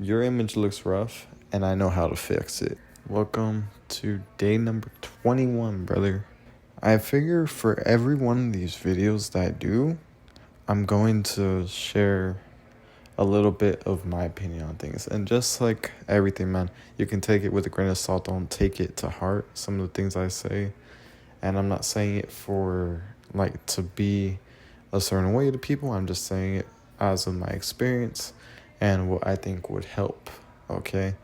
Your image looks rough, and I know how to fix it. Welcome to day number 21, brother. I figure for every one of these videos that I do, I'm going to share a little bit of my opinion on things. And just like everything, man, you can take it with a grain of salt. Don't take it to heart, some of the things I say. And I'm not saying it for, like, to be a certain way to people. I'm just saying it as of my experience and what I think would help, okay?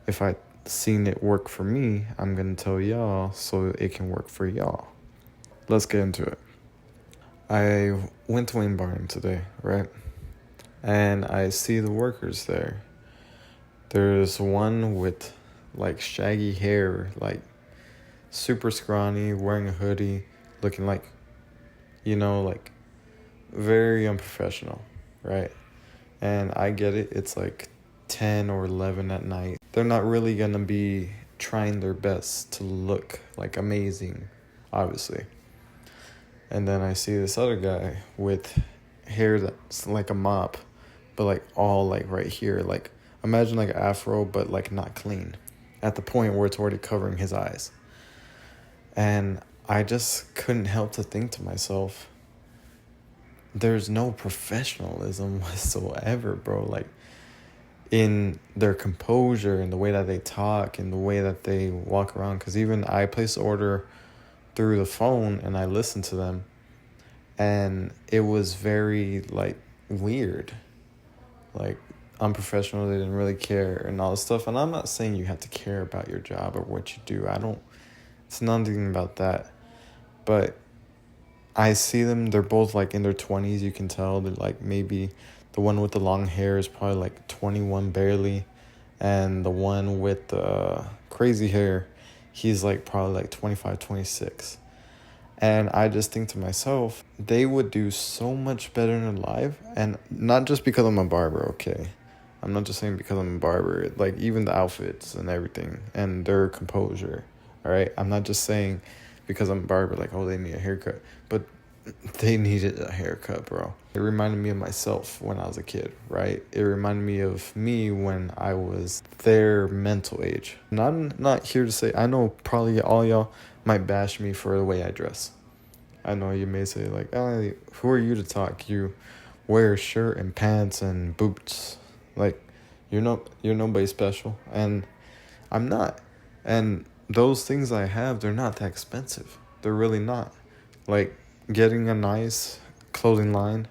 If I seen it work for me, I'm going to tell y'all so it can work for y'all. Let's get into it. I went to Wayne Barber today, right? And I see the workers there. There's one with, like, shaggy hair, like, super scrawny, wearing a hoodie, looking like, like, very unprofessional, right? And I get it. It's like 10 or 11 at night. They're not really going to be trying their best to look, like, amazing, obviously. And then I see this other guy with hair that's like a mop, but, like, all, like, right here. Like, imagine, like, an afro, but, like, not clean. At the point where it's already covering his eyes. And I just couldn't help to think to myself, there's no professionalism whatsoever, bro. Like, in their composure, in the way that they talk, in the way that they walk around. Because even I place the order through the phone and I listen to them, and it was very, like, weird, like, unprofessional. They didn't really care and all this stuff. And I'm not saying you have to care about your job or what you do. It's nothing about that. But I see them, they're both, like, in their 20s. You can tell they're, like, maybe the one with the long hair is probably, like, 21 barely. And the one with the crazy hair, he's, like, probably, like, 25, 26. And I just think to myself, they would do so much better in life. And not just because I'm a barber, okay? I'm not just saying because I'm a barber. Like, even the outfits and everything and their composure, all right? I'm not just saying because I'm a barber, like, oh, they need a haircut. But they needed a haircut, bro. It reminded me of myself when I was a kid, right? It reminded me of me when I was their mental age. And I'm not here to say, I know probably all y'all might bash me for the way I dress. I know you may say, like, oh, who are you to talk? You wear a shirt and pants and boots. Like, you're nobody special. And I'm not. And those things I have, they're not that expensive. They're really not. Like, getting a nice clothing line,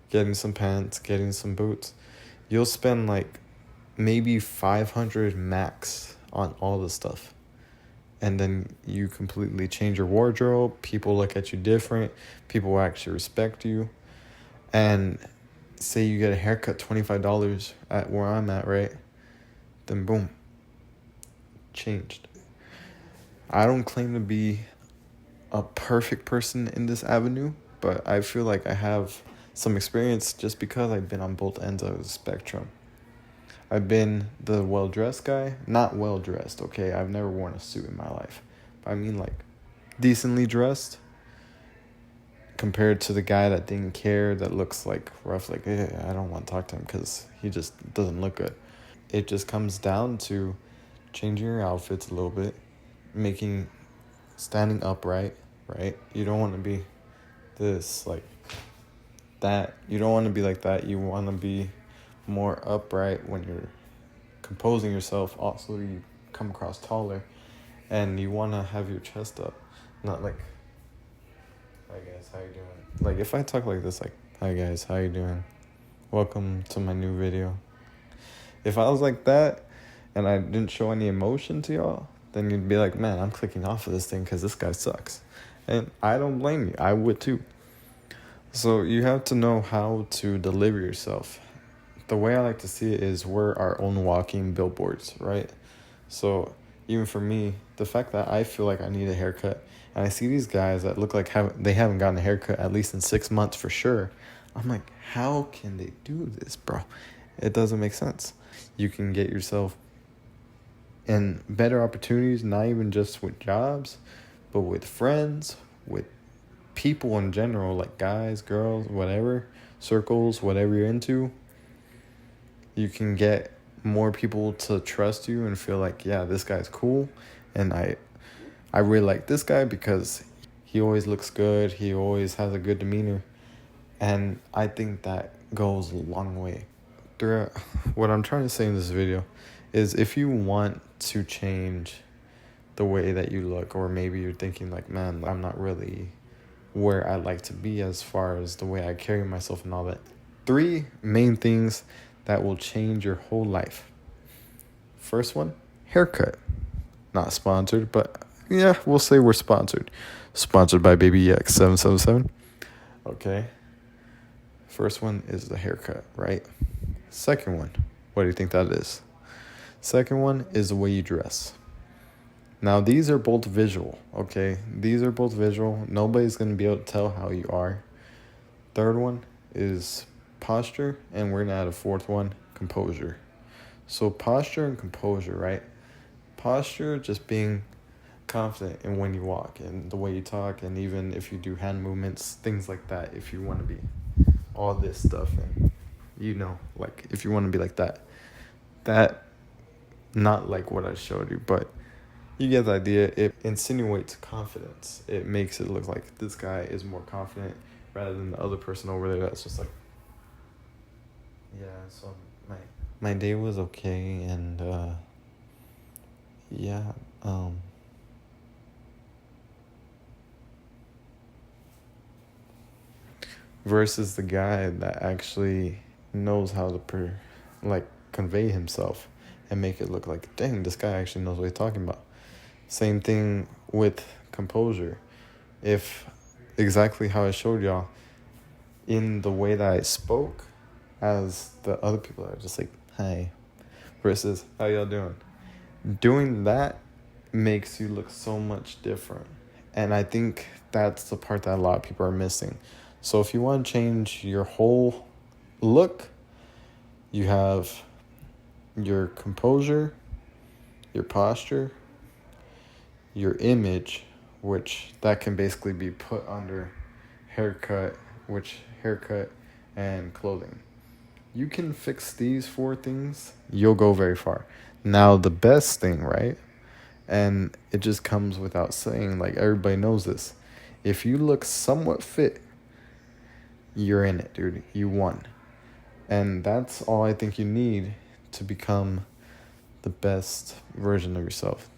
getting some pants, getting some boots, you'll spend, like, maybe $500 max on all the stuff. And then you completely change your wardrobe. People look at you different. People will actually respect you. And say you get a haircut, $25 at where I'm at, right? Then boom, changed. I don't claim to be a perfect person in this avenue, but I feel like I have some experience just because I've been on both ends of the spectrum. I've been the well-dressed guy, not well-dressed, okay? I've never worn a suit in my life. But I mean, like, decently dressed compared to the guy that didn't care, that looks, like, rough, like, I don't want to talk to him because he just doesn't look good. It just comes down to changing your outfits a little bit, standing upright, right? You don't want to be this, like, that. You don't want to be like that. You want to be more upright when you're composing yourself. Also, you come across taller, and you want to have your chest up, not like, hi guys, how you doing? Like, if I talk like this, like, hi guys, how you doing? Welcome to my new video. If I was like that and I didn't show any emotion to y'all, then you'd be like, man, I'm clicking off of this thing because this guy sucks. And I don't blame you. I would too. So you have to know how to deliver yourself. The way I like to see it is we're our own walking billboards, right? So even for me, the fact that I feel like I need a haircut, and I see these guys that look like they haven't gotten a haircut at least in 6 months for sure, I'm like, how can they do this, bro? It doesn't make sense. You can get yourself in better opportunities, not even just with jobs, but with friends, with people in general, like guys, girls, whatever, circles, whatever you're into. You can get more people to trust you and feel like, yeah, this guy's cool, and I really like this guy because he always looks good, he always has a good demeanor, and I think that goes a long way. What I'm trying to say in this video is, if you want to change the way that you look, or maybe you're thinking like, man, I'm not really where I like to be as far as the way I carry myself and all that. 3 main things that will change your whole life. First one, haircut. Not sponsored, but yeah, we'll say we're sponsored. Sponsored by BabyX777. Okay. First one is the haircut, right? Second one, what do you think that is? Second one is the way you dress. Now, these are both visual, okay? These are both visual. Nobody's going to be able to tell how you are. Third one is posture, and we're going to add a fourth one, composure. So posture and composure, right? Posture, just being confident in when you walk and the way you talk, and even if you do hand movements, things like that. If you want to be all this stuff, and like if you want to be like that, not like what I showed you, but you get the idea. It insinuates confidence. It makes it look like this guy is more confident rather than the other person over there that's just like, yeah. So my day was okay, and yeah, versus the guy that actually knows how to convey himself and make it look like, dang, this guy actually knows what he's talking about. Same thing with composure. If exactly how I showed y'all, in the way that I spoke, as the other people are just like, hi, versus how y'all doing. Doing that makes you look so much different. And I think that's the part that a lot of people are missing. So if you want to change your whole look, you have your composure, your posture, your image, which that can basically be put under haircut and clothing. You can fix these 4 things, you'll go very far. Now, the best thing, right? And it just comes without saying, like, everybody knows this. If you look somewhat fit, you're in it, dude. You won. And that's all I think you need to become the best version of yourself.